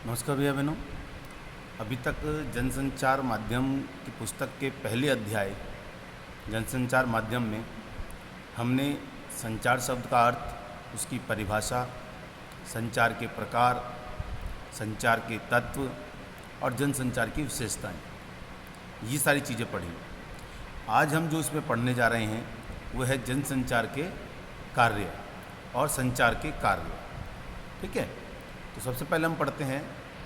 नमस्कार भैया बहनों। अभी तक जनसंचार माध्यम की पुस्तक के पहले अध्याय जनसंचार माध्यम में हमने संचार शब्द का अर्थ, उसकी परिभाषा, संचार के प्रकार, संचार के तत्व और जनसंचार की विशेषताएं, ये सारी चीज़ें पढ़ी। आज हम जो इसमें पढ़ने जा रहे हैं वह है जनसंचार के कार्य और संचार के कार्य। ठीक है, तो सबसे पहले हम पढ़ते हैं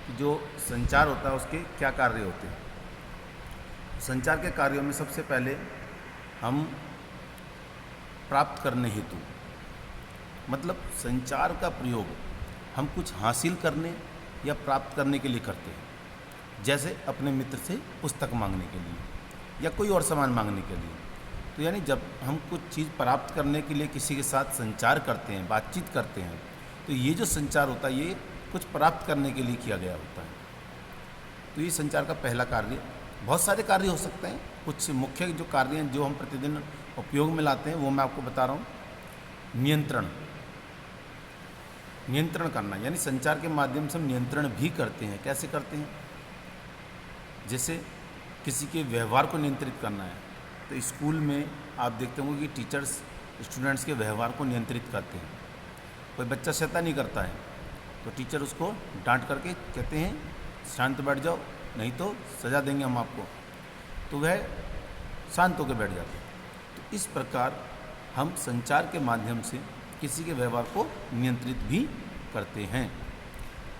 कि जो संचार होता है उसके क्या कार्य होते हैं। संचार के कार्यों में सबसे पहले हम प्राप्त करने हेतु, मतलब संचार का प्रयोग हम कुछ हासिल करने या प्राप्त करने के लिए करते हैं। जैसे अपने मित्र से पुस्तक मांगने के लिए या कोई और सामान मांगने के लिए। तो यानी जब हम कुछ चीज़ प्राप्त करने के लिए किसी के साथ संचार करते हैं, बातचीत करते हैं, तो ये जो संचार होता है ये कुछ प्राप्त करने के लिए किया गया होता है। तो ये संचार का पहला कार्य। बहुत सारे कार्य हो सकते हैं, कुछ मुख्य जो कार्य हैं जो हम प्रतिदिन उपयोग में लाते हैं वो मैं आपको बता रहा हूँ। नियंत्रण करना, यानी संचार के माध्यम से हम नियंत्रण भी करते हैं। कैसे करते हैं? जैसे किसी के व्यवहार को नियंत्रित करना है तो स्कूल में आप देखते होंगे कि टीचर्स स्टूडेंट्स के व्यवहार को नियंत्रित करते हैं। कोई बच्चा शैतानी करता है तो टीचर उसको डांट करके कहते हैं शांत बैठ जाओ, नहीं तो सज़ा देंगे हम आपको। तो वह शांत होकर बैठ जाते हैं। तो इस प्रकार हम संचार के माध्यम से किसी के व्यवहार को नियंत्रित भी करते हैं।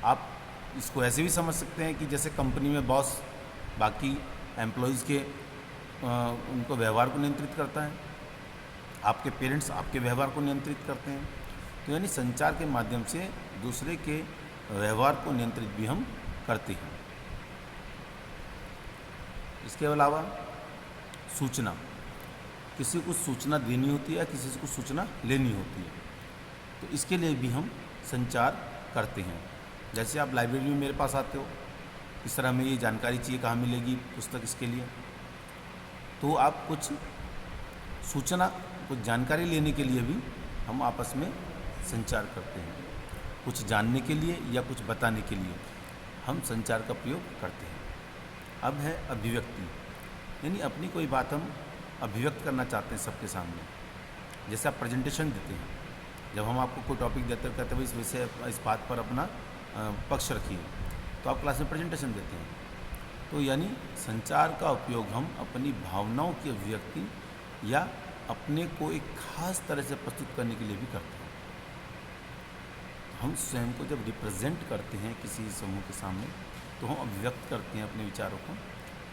आप इसको ऐसे भी समझ सकते हैं कि जैसे कंपनी में बॉस बाकी एम्प्लॉयज़ के उनको व्यवहार को नियंत्रित करता है, आपके पेरेंट्स आपके व्यवहार को नियंत्रित करते हैं। तो यानी संचार के माध्यम से दूसरे के व्यवहार को नियंत्रित भी हम करते हैं। इसके अलावा सूचना, किसी को सूचना देनी होती है या किसी को सूचना लेनी होती है, तो इसके लिए भी हम संचार करते हैं। जैसे आप लाइब्रेरी में मेरे पास आते हो, इस तरह हमें ये जानकारी चाहिए, कहाँ मिलेगी पुस्तक, इसके लिए तो आप कुछ सूचना, कुछ जानकारी लेने के लिए भी हम आपस में संचार करते हैं। कुछ जानने के लिए या कुछ बताने के लिए हम संचार का प्रयोग करते हैं। अब है अभिव्यक्ति, यानी अपनी कोई बात हम अभिव्यक्त करना चाहते हैं सबके सामने। जैसे आप प्रेजेंटेशन देते हैं, जब हम आपको कोई टॉपिक देते हैं, कहते हैं इस विषय इस बात पर अपना पक्ष रखिए, तो आप क्लास में प्रेजेंटेशन देते हैं। तो यानी संचार का उपयोग हम अपनी भावनाओं की अभिव्यक्ति या अपने को एक खास तरह से प्रस्तुत करने के लिए भी करते हैं। हम स्वयं को जब रिप्रेजेंट करते हैं किसी समूह के सामने तो हम अभिव्यक्त करते हैं अपने विचारों को।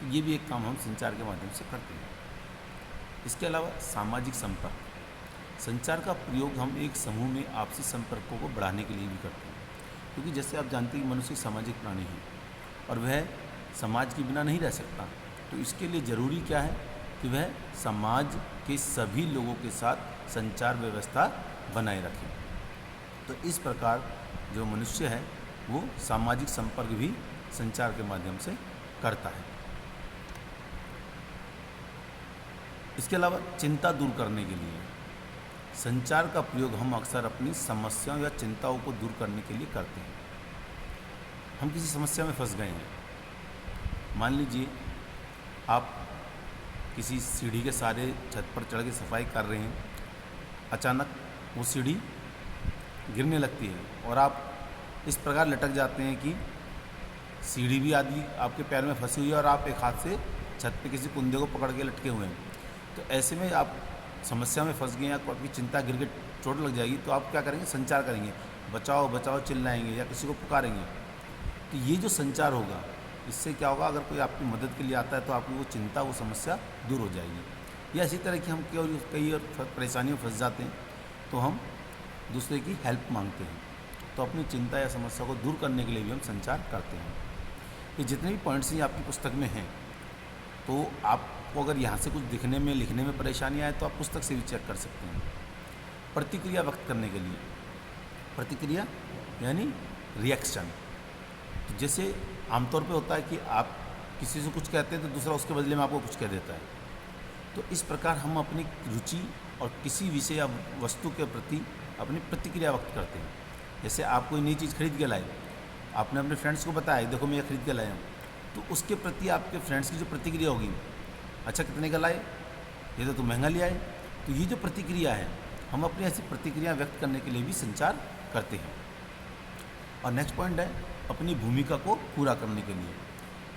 तो ये भी एक काम हम संचार के माध्यम से करते हैं। इसके अलावा सामाजिक संपर्क, संचार का प्रयोग हम एक समूह में आपसी संपर्कों को बढ़ाने के लिए भी करते हैं। क्योंकि जैसे आप जानते हैं कि मनुष्य सामाजिक प्राणी है और वह समाज के बिना नहीं रह सकता। तो इसके लिए ज़रूरी क्या है कि वह समाज के सभी लोगों के साथ संचार व्यवस्था बनाए रखे। तो इस प्रकार जो मनुष्य है वो सामाजिक संपर्क भी संचार के माध्यम से करता है। इसके अलावा चिंता दूर करने के लिए संचार का प्रयोग हम अक्सर अपनी समस्याओं या चिंताओं को दूर करने के लिए करते हैं। हम किसी समस्या में फंस गए हैं, मान लीजिए आप किसी सीढ़ी के सहारे छत पर चढ़ के सफाई कर रहे हैं, अचानक वो सीढ़ी गिरने लगती है और आप इस प्रकार लटक जाते हैं कि सीढ़ी भी आदि आपके पैर में फंसी हुई है और आप एक हाथ से छत पे किसी कुंदे को पकड़ के लटके हुए हैं। तो ऐसे में आप समस्या में फंस गए हैं, आपकी चिंता गिर के चोट लग जाएगी, तो आप क्या करेंगे? संचार करेंगे, बचाओ बचाओ चिल्लाएंगे या किसी को पुकारेंगे। तो ये जो संचार होगा, इससे क्या होगा? अगर कोई आपकी मदद के लिए आता है तो आपकी वो चिंता, वो समस्या दूर हो जाएगी। या इसी तरह की हम कई और परेशानियों में फंस जाते हैं तो हम दूसरे की हेल्प मांगते हैं। तो अपनी चिंता या समस्या को दूर करने के लिए भी हम संचार करते हैं। ये जितने भी पॉइंट्स हैं आपकी पुस्तक में हैं, तो आपको अगर यहाँ से कुछ दिखने में लिखने में परेशानी आए तो आप पुस्तक से भी चेक कर सकते हैं। प्रतिक्रिया व्यक्त करने के लिए, प्रतिक्रिया यानी रिएक्शन। तो जैसे आमतौर पे होता है कि आप किसी से कुछ कहते हैं तो दूसरा उसके बदले में आपको कुछ कह देता है। तो इस प्रकार हम अपनी रुचि और किसी विषय या वस्तु के प्रति अपनी प्रतिक्रिया व्यक्त करते हैं। जैसे आप कोई नई चीज़ खरीद के लाए आपने अपने फ्रेंड्स को बताया देखो मैं ये खरीद के लाया हूँ, तो उसके प्रति आपके फ्रेंड्स की जो प्रतिक्रिया होगी, अच्छा कितने का लाए, ये तो तुम महंगा लिया है। तो ये जो प्रतिक्रिया है, हम अपनी ऐसी प्रतिक्रिया व्यक्त करने के लिए भी संचार करते हैं। और नेक्स्ट पॉइंट है अपनी भूमिका को पूरा करने के लिए,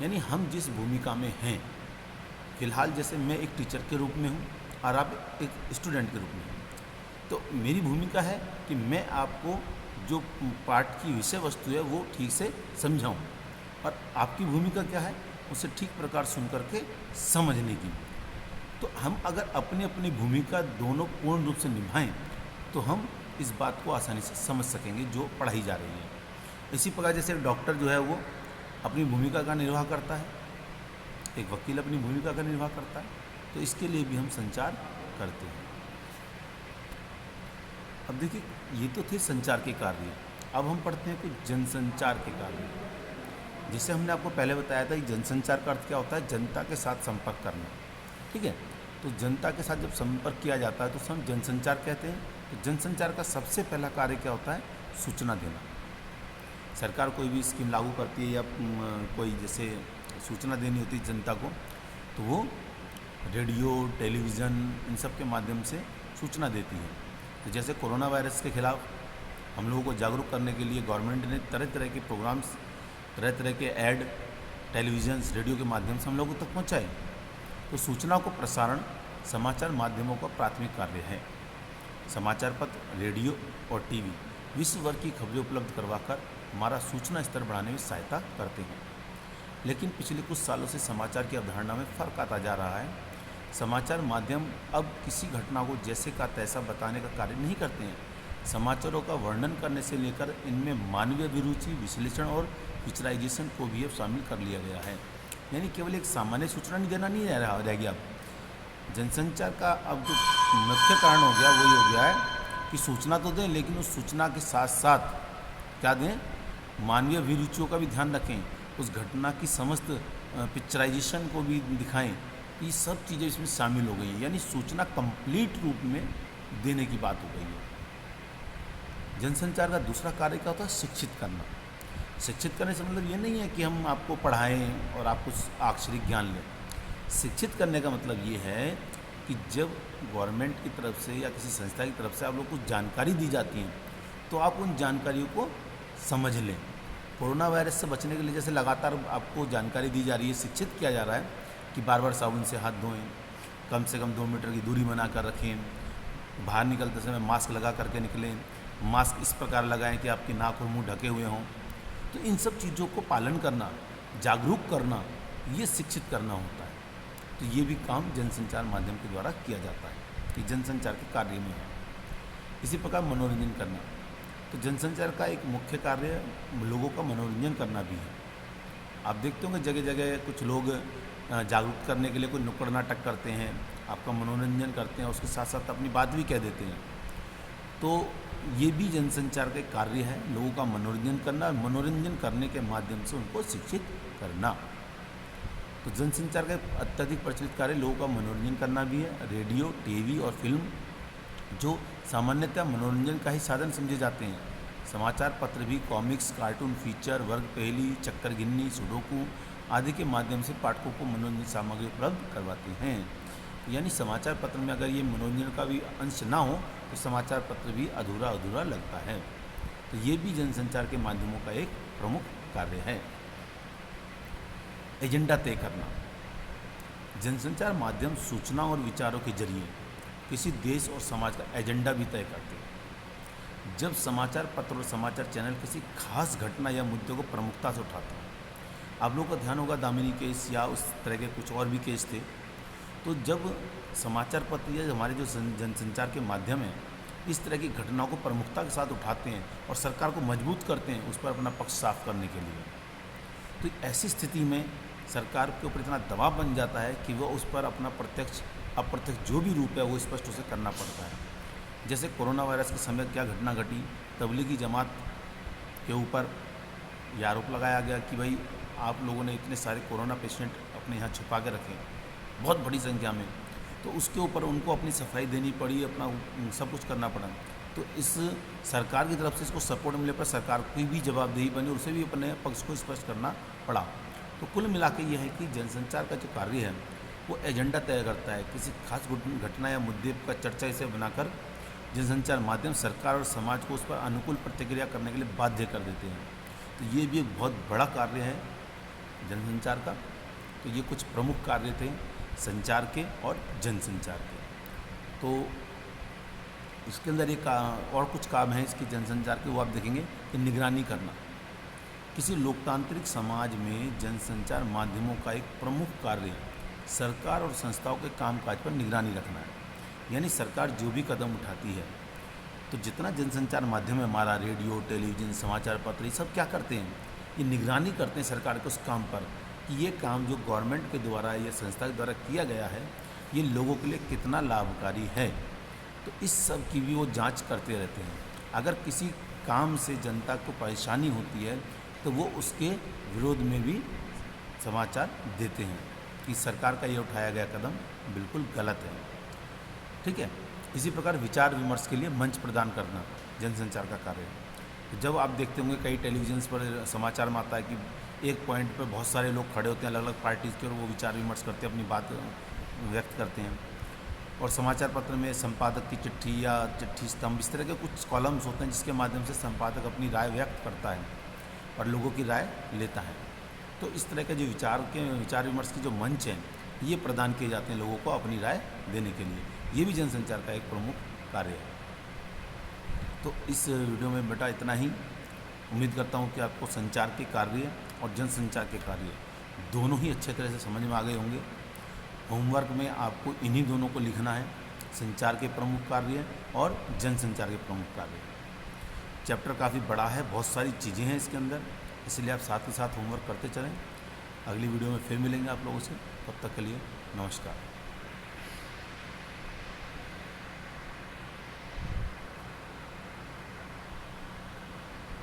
यानी हम जिस भूमिका में हैं, फिलहाल जैसे मैं एक टीचर के रूप में हूँ और आप एक स्टूडेंट के रूप में हैं, तो मेरी भूमिका है कि मैं आपको जो पाठ की विषय वस्तु है वो ठीक से समझाऊँ, और आपकी भूमिका क्या है उसे ठीक प्रकार सुन करके समझने की। तो हम अगर अपनी अपनी भूमिका दोनों पूर्ण रूप से निभाएं तो हम इस बात को आसानी से समझ सकेंगे जो पढ़ाई जा रही है। इसी प्रकार जैसे एक डॉक्टर जो है वो अपनी भूमिका का निर्वाह करता है, एक वकील अपनी भूमिका का निर्वाह करता है, तो इसके लिए भी हम संचार करते हैं। अब देखिए ये तो थे संचार के कार्य, अब हम पढ़ते हैं कुछ जनसंचार के कार्य। जिससे हमने आपको पहले बताया था कि जनसंचार का अर्थ क्या होता है, जनता के साथ संपर्क करना, ठीक है। तो जनता के साथ जब संपर्क किया जाता है तो हम जनसंचार कहते हैं। तो जनसंचार का सबसे पहला कार्य क्या होता है, सूचना देना। सरकार कोई भी स्कीम लागू करती है या कोई जैसे सूचना देनी होती है जनता को, तो वो रेडियो, टेलीविज़न, इन सब के माध्यम से सूचना देती है। तो जैसे कोरोना वायरस के खिलाफ हम लोगों को जागरूक करने के लिए गवर्नमेंट ने तरह तरह के प्रोग्राम्स, तरह तरह के ऐड टेलीविज़न, रेडियो के माध्यम से हम लोगों तक पहुँचाए। तो सूचना को प्रसारण समाचार माध्यमों का प्राथमिक कार्य है। समाचार पत्र, रेडियो और टीवी विश्व भर की खबरें उपलब्ध करवाकर हमारा सूचना स्तर बढ़ाने में सहायता करते हैं। लेकिन पिछले कुछ सालों से समाचार की अवधारणा में फ़र्क आता जा रहा है। समाचार माध्यम अब किसी घटना को जैसे का तैसा बताने का कार्य नहीं करते हैं। समाचारों का वर्णन करने से लेकर इनमें मानवीय अभिरुचि, विश्लेषण और पिक्चराइजेशन को भी अब शामिल कर लिया गया है। यानी केवल एक सामान्य सूचना नहीं देना नहीं रह गया। अब जनसंचार का अब जो मुख्य कारण हो गया वही हो गया है कि सूचना तो दें, लेकिन उस सूचना के साथ साथ क्या दें, मानवीय अभिरुचियों का भी ध्यान रखें, उस घटना की समस्त पिक्चराइजेशन को भी दिखाएं। ये सब चीज़ें इसमें शामिल हो गई हैं, यानी सूचना कंप्लीट रूप में देने की बात हो गई है। जनसंचार का दूसरा कार्य क्या होता है, शिक्षित करना। शिक्षित करने से मतलब ये नहीं है कि हम आपको पढ़ाएं और आपको अक्षरिक ज्ञान लें। शिक्षित करने का मतलब ये है कि जब गवर्नमेंट की तरफ से या किसी संस्था की तरफ से आप लोग को जानकारी दी जाती है तो आप उन जानकारियों को समझ लें। कोरोना वायरस से बचने के लिए जैसे लगातार आपको जानकारी दी जा रही है, शिक्षित किया जा रहा है कि बार बार साबुन से हाथ धोएं, कम से कम 2 मीटर की दूरी बना कर रखें, बाहर निकलते समय मास्क लगा करके निकलें, मास्क इस प्रकार लगाएं कि आपकी नाक और मुंह ढके हुए हों। तो इन सब चीज़ों को पालन करना, जागरूक करना, ये शिक्षित करना होता है। तो ये भी काम जनसंचार माध्यम के द्वारा किया जाता है कि जनसंचार के कार्य में है। इसी प्रकार मनोरंजन करना, तो जनसंचार का एक मुख्य कार्य लोगों का मनोरंजन करना भी है। आप देखते होंगे जगह जगह कुछ लोग जागरूक करने के लिए कोई नुक्कड़ नाटक करते हैं, आपका मनोरंजन करते हैं, उसके साथ साथ अपनी बात भी कह देते हैं। तो ये भी जनसंचार का एक कार्य है, लोगों का मनोरंजन करना, और मनोरंजन करने के माध्यम से उनको शिक्षित करना। तो जनसंचार का अत्यधिक प्रचलित कार्य लोगों का मनोरंजन करना भी है। रेडियो, टीवी और फिल्म जो सामान्यतः मनोरंजन का ही साधन समझे जाते हैं। समाचार पत्र भी कॉमिक्स, कार्टून, फीचर, वर्ग पहेली, चक्कर गिन्नी, सुडोकू आदि के माध्यम से पाठकों को मनोरंजन सामग्री उपलब्ध करवाते हैं। यानी समाचार पत्र में अगर ये मनोरंजन का भी अंश ना हो तो समाचार पत्र भी अधूरा अधूरा लगता है। तो ये भी जनसंचार के माध्यमों का एक प्रमुख कार्य है। एजेंडा तय करना, जनसंचार माध्यम सूचना और विचारों के जरिए किसी देश और समाज का एजेंडा भी तय करते हैं। जब समाचार पत्र और समाचार चैनल किसी खास घटना या मुद्दे को प्रमुखता से उठाते हैं, आप लोगों का ध्यान होगा दामिनी केस या उस तरह के कुछ और भी केस थे, तो जब समाचार पत्र या हमारे जो जनसंचार के माध्यम हैं इस तरह की घटनाओं को प्रमुखता के साथ उठाते हैं और सरकार को मजबूत करते हैं उस पर अपना पक्ष साफ करने के लिए, तो ऐसी स्थिति में सरकार के ऊपर इतना दबाव बन जाता है कि वह उस पर अपना प्रत्यक्ष अप्रत्यक्ष जो भी रूप है वो स्पष्ट उसे करना पड़ता है। जैसे कोरोना वायरस के समय क्या घटना घटी, तबलीगी जमात के ऊपर यह आरोप लगाया गया कि भाई आप लोगों ने इतने सारे कोरोना पेशेंट अपने यहाँ छुपा के रखे बहुत बड़ी संख्या में, तो उसके ऊपर उनको अपनी सफाई देनी पड़ी, अपना सब कुछ करना पड़ा। तो इस सरकार की तरफ से इसको सपोर्ट मिले पर सरकार की भी जवाबदेही बनी और उसे भी अपने पक्ष को स्पष्ट करना पड़ा। तो कुल मिला के ये है कि जनसंचार का जो कार्य है वो एजेंडा तय करता है। किसी खास घटना या मुद्दे का चर्चा इसे बनाकर जनसंचार माध्यम सरकार और समाज को उस पर अनुकूल प्रतिक्रिया करने के लिए बाध्य कर देते हैं। तो ये भी एक बहुत बड़ा कार्य है जनसंचार का। तो ये कुछ प्रमुख कार्य थे संचार के और जनसंचार के। तो इसके अंदर एक और कुछ काम है इसके जनसंचार के, वो आप देखेंगे कि निगरानी करना। किसी लोकतांत्रिक समाज में जनसंचार माध्यमों का एक प्रमुख कार्य सरकार और संस्थाओं के कामकाज पर निगरानी रखना है। यानी सरकार जो भी कदम उठाती है, तो जितना जनसंचार माध्यम है हमारा, रेडियो, टेलीविज़न, समाचार पत्र, ये सब क्या करते हैं, ये निगरानी करते हैं सरकार के उस काम पर कि ये काम जो गवर्नमेंट के द्वारा या संस्था के द्वारा किया गया है ये लोगों के लिए कितना लाभकारी है। तो इस सब की भी वो जांच करते रहते हैं। अगर किसी काम से जनता को परेशानी होती है तो वो उसके विरोध में भी समाचार देते हैं कि सरकार का ये उठाया गया कदम बिल्कुल गलत है। ठीक है। इसी प्रकार विचार विमर्श के लिए मंच प्रदान करना जनसंचार का कार्य है। तो जब आप देखते होंगे कई टेलीविजन पर समाचार में आता है कि एक पॉइंट पर बहुत सारे लोग खड़े होते हैं अलग अलग पार्टीज़ के और वो विचार विमर्श करते हैं, अपनी बात व्यक्त करते हैं। और समाचार पत्र में संपादक की चिट्ठी या चिट्ठी स्तंभ, इस तरह के कुछ कॉलम्स होते हैं जिसके माध्यम से संपादक अपनी राय व्यक्त करता है और लोगों की राय लेता है। तो इस तरह के जो विचार विमर्श की जो मंच हैं ये प्रदान किए जाते हैं लोगों को अपनी राय देने के लिए। ये भी जनसंचार का एक प्रमुख कार्य है। तो इस वीडियो में बेटा इतना ही। उम्मीद करता हूँ कि आपको संचार के कार्य और जनसंचार के कार्य दोनों ही अच्छे तरह से समझ में आ गए होंगे। होमवर्क में आपको इन्हीं दोनों को लिखना है, संचार के प्रमुख कार्य और जनसंचार के प्रमुख कार्य। चैप्टर काफ़ी बड़ा है, बहुत सारी चीज़ें हैं इसके अंदर, इसलिए आप साथ ही साथ होमवर्क करते चलें। अगली वीडियो में फिर मिलेंगे आप लोगों से, तब तक के लिए नमस्कार।